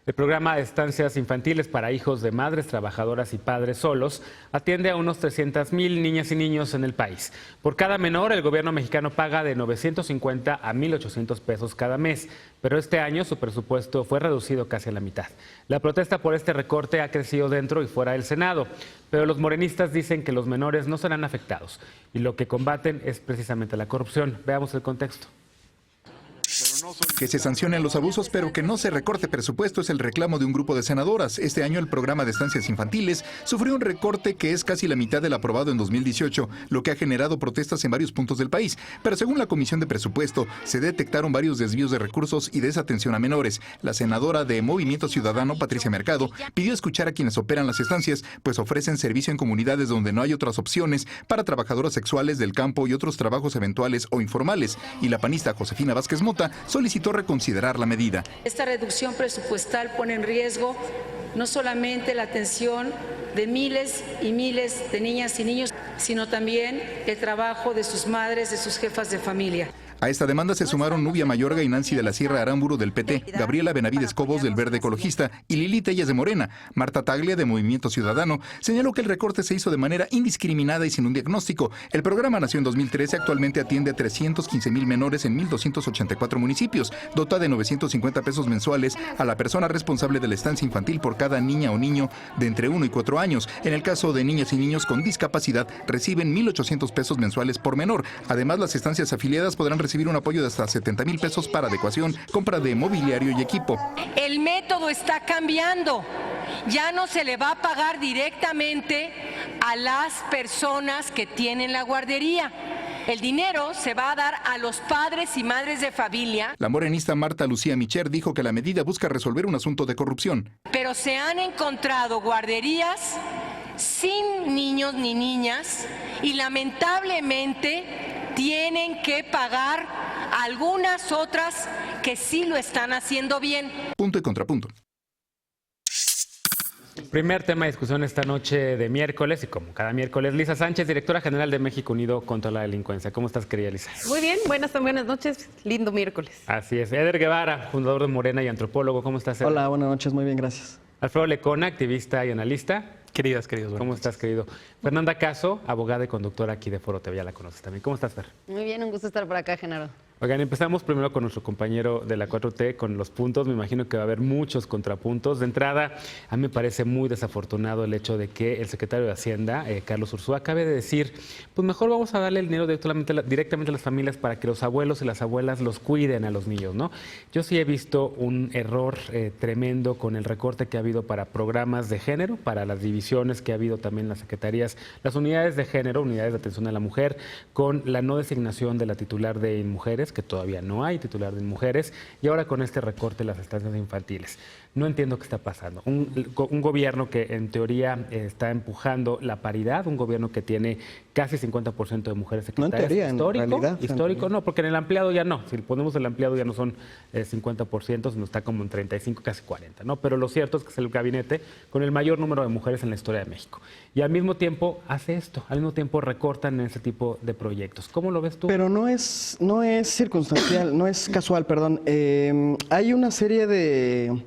El programa de estancias infantiles para hijos de madres trabajadoras y padres solos atiende a unos 300,000 niñas y niños en el país. Por cada menor, el gobierno mexicano paga de 950 a 1,800 pesos cada mes, pero este año su presupuesto fue reducido casi a la mitad. La protesta por este recorte ha crecido dentro y fuera del Senado, pero los morenistas dicen que los menores no serán afectados y lo que combaten es precisamente la corrupción. Veamos el contexto. Que se sancionen los abusos, pero que no se recorte presupuesto es el reclamo de un grupo de senadoras. Este año el programa de estancias infantiles sufrió un recorte que es casi la mitad del aprobado en 2018, lo que ha generado protestas en varios puntos del país. Pero según la Comisión de Presupuesto, se detectaron varios desvíos de recursos y desatención a menores. La senadora de Movimiento Ciudadano, Patricia Mercado, pidió escuchar a quienes operan las estancias, pues ofrecen servicio en comunidades donde no hay otras opciones para trabajadoras sexuales del campo y otros trabajos eventuales o informales. Y la panista Josefina Vázquez Mota solicitó reconsiderar la medida. Esta reducción presupuestal pone en riesgo no solamente la atención de miles y miles de niñas y niños, sino también el trabajo de sus madres, de sus jefas de familia. A esta demanda se sumaron Nubia Mayorga y Nancy de la Sierra Aramburu del PT, Gabriela Benavides Cobos del Verde Ecologista y Lili Telles de Morena. Marta Taglia de Movimiento Ciudadano señaló que el recorte se hizo de manera indiscriminada y sin un diagnóstico. El programa nació en 2013, actualmente atiende a 315,000 menores en 1,284 municipios, dota de 950 pesos mensuales a la persona responsable de la estancia infantil por cada niña o niño de entre 1 y 4 años. En el caso de niñas y niños con discapacidad, reciben 1,800 pesos mensuales por menor. Además, las estancias afiliadas podrán recibir un apoyo de hasta 70,000 pesos para adecuación, compra de mobiliario y equipo. El método está cambiando. Ya no se le va a pagar directamente a las personas que tienen la guardería. El dinero se va a dar a los padres y madres de familia. La morenista Marta Lucía Micher dijo que la medida busca resolver un asunto de corrupción. Pero se han encontrado guarderías sin niños ni niñas y lamentablemente tienen que pagar algunas otras que sí lo están haciendo bien. Punto y contrapunto. Primer tema de discusión esta noche de miércoles y como cada miércoles, Lisa Sánchez, directora general de México Unido contra la Delincuencia. ¿Cómo estás, querida Lisa? Muy bien, buenas noches, lindo miércoles. Así es. Eder Guevara, fundador de Morena y antropólogo. ¿Cómo estás, Eder? Hola, buenas noches, muy bien, gracias. Alfredo Lecona, activista y analista. Queridos. ¿Cómo estás, querido? Fernanda Caso, abogada y conductora aquí de Foro TV, ya la conoces también. ¿Cómo estás, Fer? Muy bien, un gusto estar por acá, Genaro. Oigan, empezamos primero con nuestro compañero de la 4T, con los puntos. Me imagino que va a haber muchos contrapuntos. De entrada, a mí me parece muy desafortunado el hecho de que el secretario de Hacienda, Carlos Ursúa, acabe de decir, pues mejor vamos a darle el dinero directamente a las familias para que los abuelos y las abuelas los cuiden a los niños, ¿no? Yo sí he visto un error tremendo con el recorte que ha habido para programas de género, para las divisiones que ha habido también en las secretarías, las unidades de género, unidades de atención a la mujer, con la no designación de la titular de mujeres, que todavía no hay titular de mujeres, y ahora con este recorte de las estancias infantiles. No entiendo qué está pasando. Un gobierno que en teoría está empujando la paridad, un gobierno que tiene casi 50% de mujeres secretarias. No en teoría, histórico, en realidad. histórico, no, porque en el ampliado ya no. Si ponemos el ampliado ya no son 50%, sino está como en 35, casi 40, ¿no? Pero lo cierto es que es el gabinete con el mayor número de mujeres en la historia de México. Y al mismo tiempo hace esto, al mismo tiempo recortan en ese tipo de proyectos. ¿Cómo lo ves tú? Pero no es circunstancial, no es casual, perdón. Hay una serie de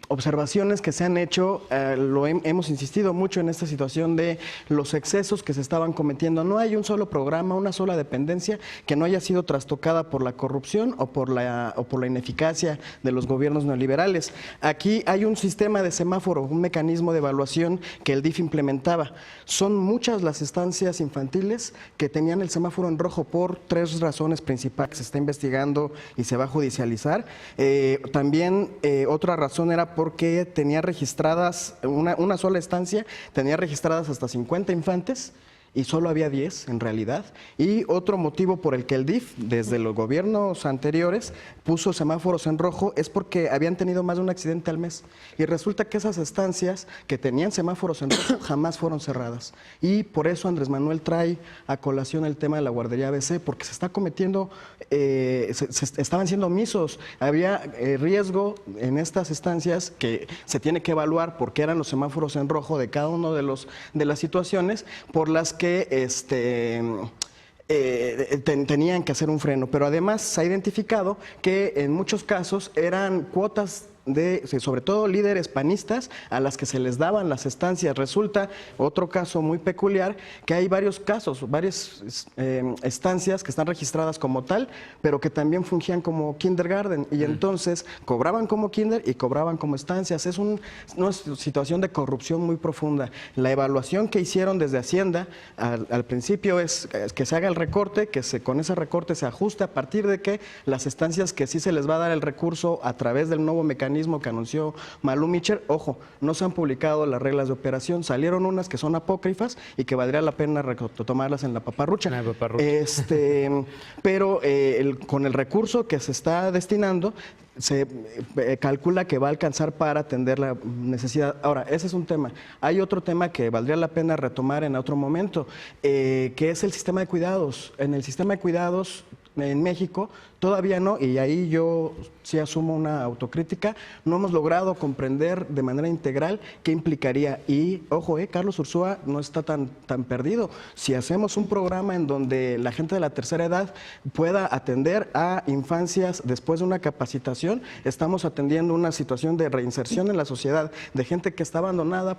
observaciones que se han hecho, hemos insistido mucho en esta situación de los excesos que se estaban cometiendo. No hay un solo programa, una sola dependencia que no haya sido trastocada por la corrupción o por la ineficacia de los gobiernos neoliberales. Aquí hay un sistema de semáforo, un mecanismo de evaluación que el DIF implementaba. Son muchas las estancias infantiles que tenían el semáforo en rojo por 3 razones principales que se está investigando y se va a judicializar. También otra razón era porque tenía registradas, una sola estancia, tenía registradas hasta 50 infantes y solo había 10 en realidad. Y otro motivo por el que el DIF, desde los gobiernos anteriores, puso semáforos en rojo es porque habían tenido más de un accidente al mes. Y resulta que esas estancias que tenían semáforos en rojo jamás fueron cerradas. Y por eso Andrés Manuel trae a colación el tema de la guardería ABC, porque se está cometiendo, estaban siendo omisos. Había riesgo en estas estancias que se tiene que evaluar porque eran los semáforos en rojo de cada uno de las situaciones por las que tenían que hacer un freno, pero además se ha identificado que en muchos casos eran cuotas sobre todo líderes panistas, a las que se les daban las estancias. Resulta, otro caso muy peculiar, que hay varios casos, varias estancias que están registradas como tal, pero que también fungían como kindergarten, y entonces cobraban como kinder y cobraban como estancias. Es una situación de corrupción muy profunda. La evaluación que hicieron desde Hacienda al principio es que se haga el recorte, con ese recorte se ajuste a partir de que las estancias que sí se les va a dar el recurso a través del nuevo mecanismo que anunció Malú Michel, ojo, no se han publicado las reglas de operación, salieron unas que son apócrifas y que valdría la pena tomarlas en la paparrucha. Pero con el recurso que se está destinando, se calcula que va a alcanzar para atender la necesidad. Ahora, ese es un tema. Hay otro tema que valdría la pena retomar en otro momento, que es el sistema de cuidados. En el sistema de cuidados en México todavía no, y ahí yo sí asumo una autocrítica, no hemos logrado comprender de manera integral qué implicaría. Y ojo, Carlos Ursúa no está tan perdido. Si hacemos un programa en donde la gente de la tercera edad pueda atender a infancias después de una capacitación, estamos atendiendo una situación de reinserción en la sociedad de gente que está abandonada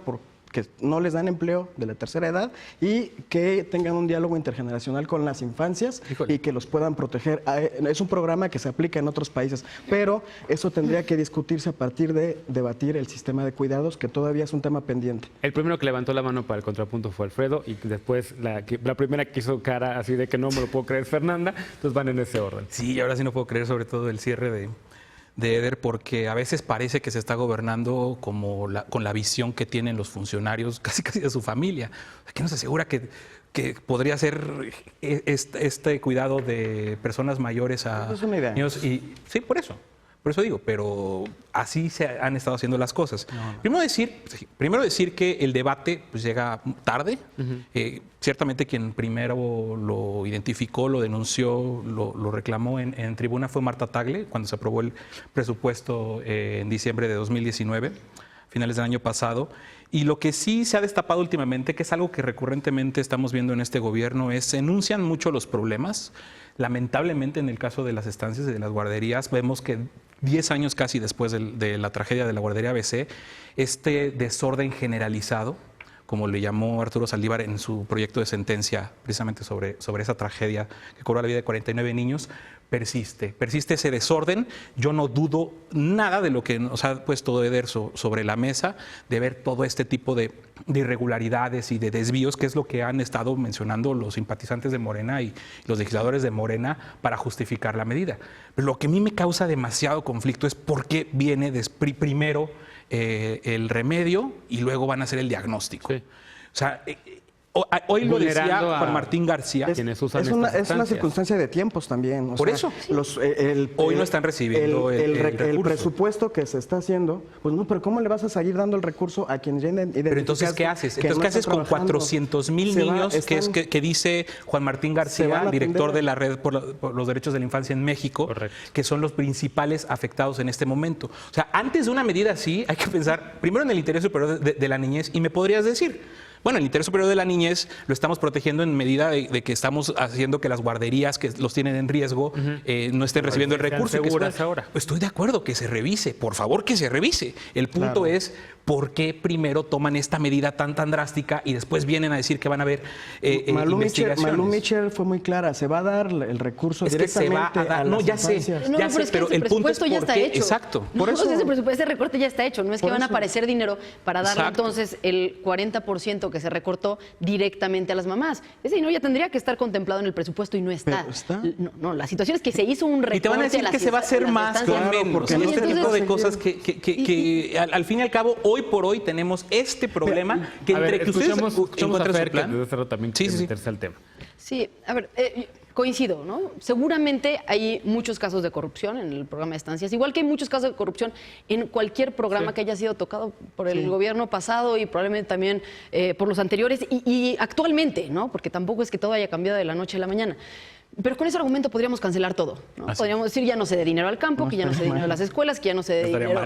que no les dan empleo de la tercera edad y que tengan un diálogo intergeneracional con las infancias y que los puedan proteger. Es un programa que se aplica en otros países, pero eso tendría que discutirse a partir de debatir el sistema de cuidados, que todavía es un tema pendiente. El primero que levantó la mano para el contrapunto fue Alfredo, y después la primera que hizo cara así de que no me lo puedo creer es Fernanda, entonces van en ese orden. Sí, y ahora sí no puedo creer sobre todo el cierre de Eder, porque a veces parece que se está gobernando con la visión que tienen los funcionarios, casi de su familia. ¿Qué nos asegura que podría ser este cuidado de personas mayores a niños? Y sí, por eso digo, pero así se han estado haciendo las cosas. Primero decir que el debate pues llega tarde. Ciertamente quien primero lo identificó, lo denunció, lo reclamó en tribuna fue Marta Tagle, cuando se aprobó el presupuesto en diciembre de 2019, finales del año pasado. Y lo que sí se ha destapado últimamente, que es algo que recurrentemente estamos viendo en este gobierno, es se enuncian mucho los problemas. Lamentablemente, en el caso de las estancias y de las guarderías, vemos que 10 años casi después de la tragedia de la guardería ABC, este desorden generalizado, como le llamó Arturo Saldívar en su proyecto de sentencia, precisamente sobre esa tragedia que cobró la vida de 49 niños, persiste ese desorden. Yo no dudo nada de lo que nos ha puesto Eder sobre la mesa, de ver todo este tipo de irregularidades y de desvíos, que es lo que han estado mencionando los simpatizantes de Morena y los legisladores de Morena para justificar la medida. Pero lo que a mí me causa demasiado conflicto es por qué viene primero el remedio y luego van a hacer el diagnóstico. Sí. O sea, hoy lo decía Juan Martín García. Es una circunstancia de tiempos también. Por eso. Hoy no están recibiendo el presupuesto que se está haciendo. Pues no, pero ¿cómo le vas a seguir dando el recurso a quien ya identificas? Pero entonces, ¿qué haces? Entonces, ¿qué haces con 400,000 niños, que dice Juan Martín García, director de la Red por los Derechos de la Infancia en México, correcto, que son los principales afectados en este momento? O sea, antes de una medida así, hay que pensar primero en el interés superior de la niñez, y me podrías decir, bueno, el interés superior de la niñez lo estamos protegiendo en medida de que estamos haciendo que las guarderías que los tienen en riesgo no estén recibiendo el recurso. Estoy de acuerdo, que se revise, por favor que se revise. El punto es, ¿por qué primero toman esta medida tan drástica y después vienen a decir que van a haber investigaciones? Malú Michel fue muy clara, se va a dar el recurso directamente a las infancias. No, pero es que el presupuesto ya está hecho. Exacto. Por eso ese recorte ya está hecho, no es que van a aparecer dinero para darle entonces el 40% que se recortó directamente a las mamás. Ese dinero ya tendría que estar contemplado en el presupuesto y no está. No, la situación es que se hizo un recorte. Y te van a decir que se va a hacer más con menos. Porque este tipo de cosas que al fin y al cabo, hoy por hoy tenemos este problema que entre que ustedes encuentran su plan. También meterse al tema. Sí, a ver, coincido, ¿no? Seguramente hay muchos casos de corrupción en el programa de estancias, igual que hay muchos casos de corrupción en cualquier programa que haya sido tocado por el gobierno pasado y probablemente también por los anteriores y actualmente, ¿no? Porque tampoco es que todo haya cambiado de la noche a la mañana. Pero con ese argumento podríamos cancelar todo, ¿no? Podríamos decir ya no se dé dinero al campo, que ya no se dé dinero a las escuelas, que ya no se dé dinero,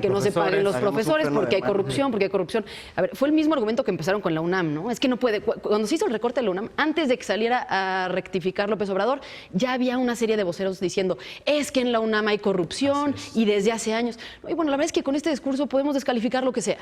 que no se paguen los profesores porque hay corrupción, A ver, fue el mismo argumento que empezaron con la UNAM, ¿no? Es que no puede. Cuando se hizo el recorte de la UNAM, antes de que saliera a rectificar López Obrador, ya había una serie de voceros diciendo, es que en la UNAM hay corrupción y desde hace años. Y bueno, la verdad es que con este discurso podemos descalificar lo que sea,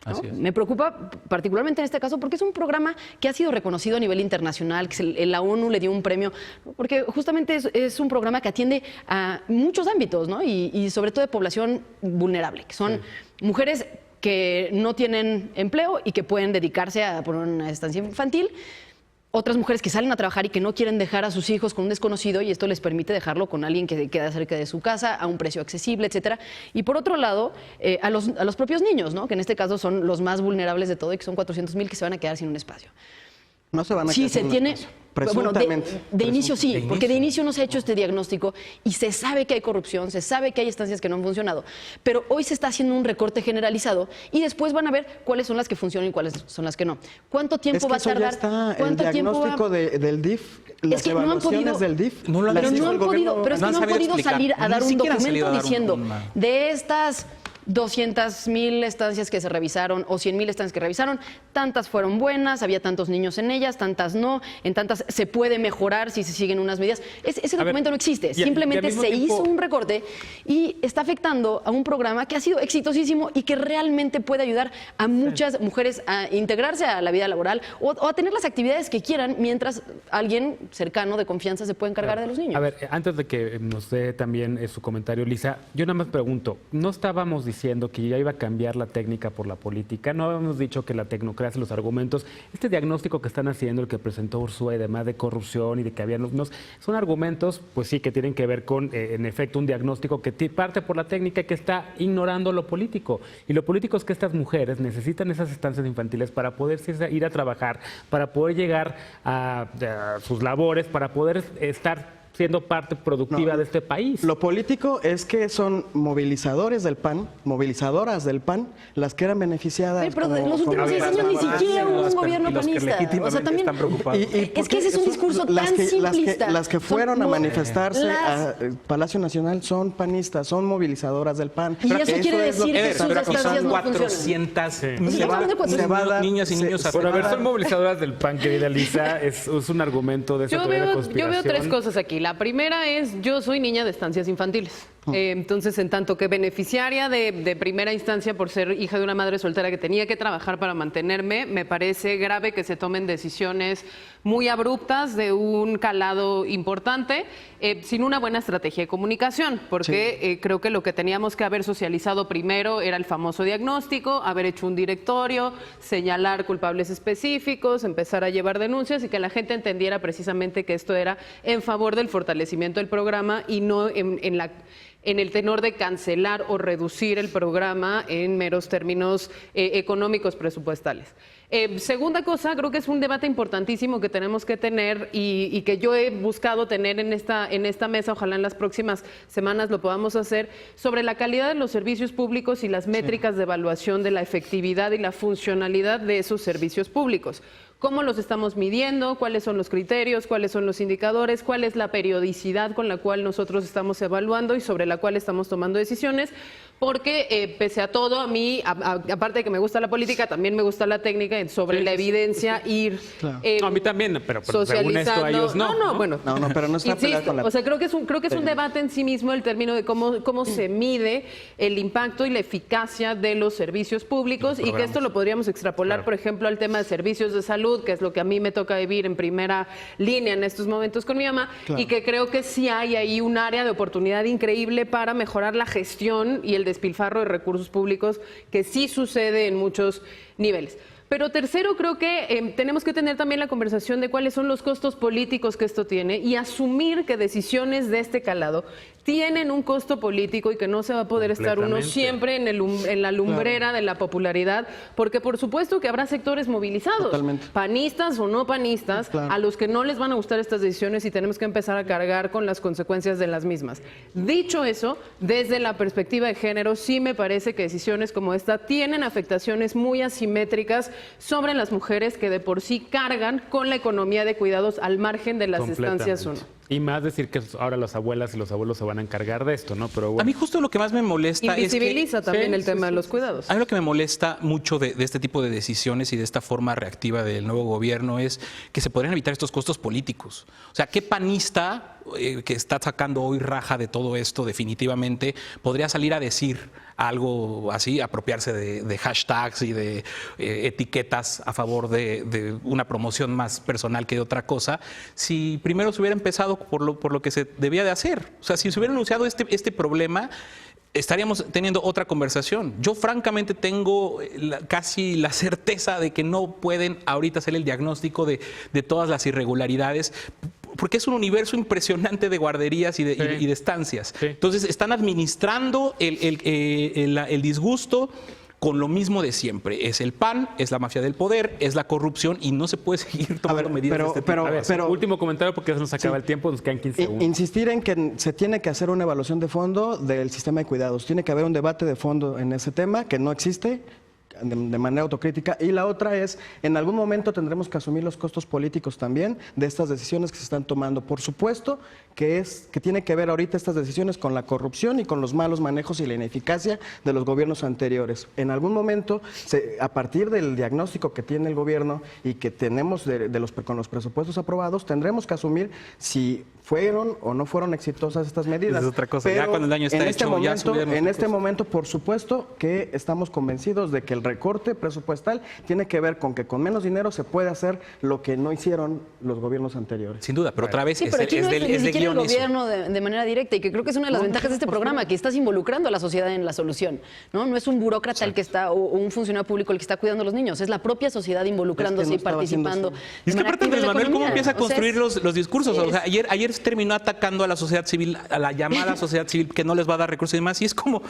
¿no? Me preocupa particularmente en este caso porque es un programa que ha sido reconocido a nivel internacional, que la ONU le dio un premio, porque justamente es un programa que atiende a muchos ámbitos, ¿no? Y sobre todo de población vulnerable, que son mujeres que no tienen empleo y que pueden dedicarse a poner una estancia infantil. Otras mujeres que salen a trabajar y que no quieren dejar a sus hijos con un desconocido y esto les permite dejarlo con alguien que queda cerca de su casa a un precio accesible, etcétera. Y por otro lado, a los propios niños, ¿no? Que en este caso son los más vulnerables de todo y que son 400,000 que se van a quedar sin un espacio. No se van a quedar sin un espacio. Bueno, de inicio sí, porque de inicio no se ha hecho este diagnóstico y se sabe que hay corrupción, se sabe que hay estancias que no han funcionado, pero hoy se está haciendo un recorte generalizado y después van a ver cuáles son las que funcionan y cuáles son las que no. ¿Cuánto tiempo va a tardar? Ya está el diagnóstico del DIF, las evaluaciones del DIF. Pero no han podido salir a dar un documento diciendo de estas 200,000 estancias que se revisaron o 100,000 estancias que revisaron, tantas fueron buenas, había tantos niños en ellas, tantas no, en tantas se puede mejorar si se siguen unas medidas. Ese documento no existe, simplemente se hizo un recorte y está afectando a un programa que ha sido exitosísimo y que realmente puede ayudar a muchas mujeres a integrarse a la vida laboral o a tener las actividades que quieran mientras alguien cercano de confianza se puede encargar de los niños. A ver, antes de que nos dé también su comentario, Lisa, yo nada más pregunto, ¿no estábamos diciendo que ya iba a cambiar la técnica por la política? No habíamos dicho que la tecnocracia, los argumentos, este diagnóstico que están haciendo, el que presentó Ursúa y demás de corrupción y de que había unos, son argumentos, pues sí, que tienen que ver con, en efecto, un diagnóstico que parte por la técnica y que está ignorando lo político. Y lo político es que estas mujeres necesitan esas estancias infantiles para poder ir a trabajar, para poder llegar a sus labores, para poder estar siendo parte productiva de este país. Lo político es que son movilizadores del PAN, movilizadoras del PAN, las que eran beneficiadas. Pero en los últimos 6 años ni siquiera hubo un gobierno panista. O sea, también es que ese es un discurso tan simplista. Las que fueron a manifestarse a Palacio Nacional son panistas, son movilizadoras del PAN. Y eso quiere decir que sus estancias no funcionan. 400 niñas y niños Por haber son movilizadoras del PAN, querida Lisa, es un argumento de esa teoría de conspiración. Yo veo 3 cosas aquí. La primera es, yo soy niña de estancias infantiles. Entonces, en tanto que beneficiaria de primera instancia por ser hija de una madre soltera que tenía que trabajar para mantenerme, me parece grave que se tomen decisiones muy abruptas de un calado importante sin una buena estrategia de comunicación, porque creo que lo que teníamos que haber socializado primero era el famoso diagnóstico, haber hecho un directorio, señalar culpables específicos, empezar a llevar denuncias y que la gente entendiera precisamente que esto era en favor del fortalecimiento del programa y no en el tenor de cancelar o reducir el programa en meros términos económicos presupuestales. Segunda cosa, creo que es un debate importantísimo que tenemos que tener y que yo he buscado tener en esta mesa, ojalá en las próximas semanas lo podamos hacer, sobre la calidad de los servicios públicos y las métricas de evaluación de la efectividad y la funcionalidad de esos servicios públicos. ¿Cómo los estamos midiendo? ¿Cuáles son los criterios? ¿Cuáles son los indicadores? ¿Cuál es la periodicidad con la cual nosotros estamos evaluando y sobre la cual estamos tomando decisiones? Porque pese a todo, a mí, aparte de que me gusta la política, también me gusta la técnica sobre la evidencia ir a mí también, pero según esto a ellos no. No, pero no está peleado con la... O sea, creo que es un debate en sí mismo el término de cómo se mide el impacto y la eficacia de los servicios públicos y que esto lo podríamos extrapolar, por ejemplo, al tema de servicios de salud, que es lo que a mí me toca vivir en primera línea en estos momentos con mi mamá, y que creo que sí hay ahí un área de oportunidad increíble para mejorar la gestión y el despilfarro de recursos públicos que sí sucede en muchos niveles. Pero tercero, creo que tenemos que tener también la conversación de cuáles son los costos políticos que esto tiene y asumir que decisiones de este calado tienen un costo político y que no se va a poder estar uno siempre en la lumbrera de la popularidad, porque por supuesto que habrá sectores movilizados, panistas o no panistas, a los que no les van a gustar estas decisiones y tenemos que empezar a cargar con las consecuencias de las mismas. Dicho eso, desde la perspectiva de género, sí me parece que decisiones como esta tienen afectaciones muy asimétricas sobre las mujeres que de por sí cargan con la economía de cuidados al margen de las estancias 1. Y más decir que ahora las abuelas y los abuelos se van a encargar de esto, ¿no? Pero bueno. A mí justo lo que más me molesta Invisibiliza también el tema de los cuidados. A mí lo que me molesta mucho de este tipo de decisiones y de esta forma reactiva del nuevo gobierno es que se podrían evitar estos costos políticos. O sea, ¿qué panista que está sacando hoy raja de todo esto definitivamente podría salir a decir algo así, apropiarse de hashtags y de etiquetas a favor de una promoción más personal que de otra cosa, si primero se hubiera empezado por lo que se debía de hacer? O sea, si se hubiera anunciado este problema, estaríamos teniendo otra conversación. Yo francamente tengo casi la certeza de que no pueden ahorita hacer el diagnóstico de todas las irregularidades, porque es un universo impresionante de guarderías y de estancias. Sí. Entonces están administrando el disgusto con lo mismo de siempre. Es el PAN, es la mafia del poder, es la corrupción y no se puede seguir tomando medidas de este tipo. Pero último comentario porque ya se nos acaba el tiempo, nos quedan 15 segundos. Insistir en que se tiene que hacer una evaluación de fondo del sistema de cuidados. Tiene que haber un debate de fondo en ese tema que no existe de manera autocrítica. Y la otra es, en algún momento tendremos que asumir los costos políticos también de estas decisiones que se están tomando. Por supuesto que tiene que ver ahorita estas decisiones con la corrupción y con los malos manejos y la ineficacia de los gobiernos anteriores. En algún momento, a partir del diagnóstico que tiene el gobierno y que tenemos con los presupuestos aprobados, tendremos que asumir si fueron o no fueron exitosas estas medidas. Es otra cosa. Pero ya cuando el daño está hecho, en este momento, por supuesto que estamos convencidos de que el recorte presupuestal tiene que ver con que con menos dinero se puede hacer lo que no hicieron los gobiernos anteriores. Sin duda, pero otra vez sí, pero aquí no es de guión el gobierno de manera directa, y que creo que es una de las ventajas de este programa, que estás involucrando a la sociedad en la solución, ¿no? No es un burócrata el que está, o un funcionario público el que está cuidando a los niños, es la propia sociedad involucrándose y participando. Y es que aparte Andrés Manuel, ¿cómo empieza a construir los discursos? O sea, ayer terminó atacando a la sociedad civil, a la llamada sociedad civil, que no les va a dar recursos y demás, y es como,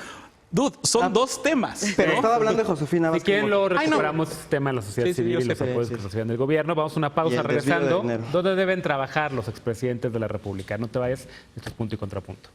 dude, son dos temas. Pero estaba hablando de Josefina Vázquez. Si quieren, luego recuperamos el tema de la sociedad civil y los apoyos que recibían del gobierno. Vamos a una pausa regresando. ¿Dónde deben trabajar los expresidentes de la República? No te vayas, esto es Punto y Contrapunto.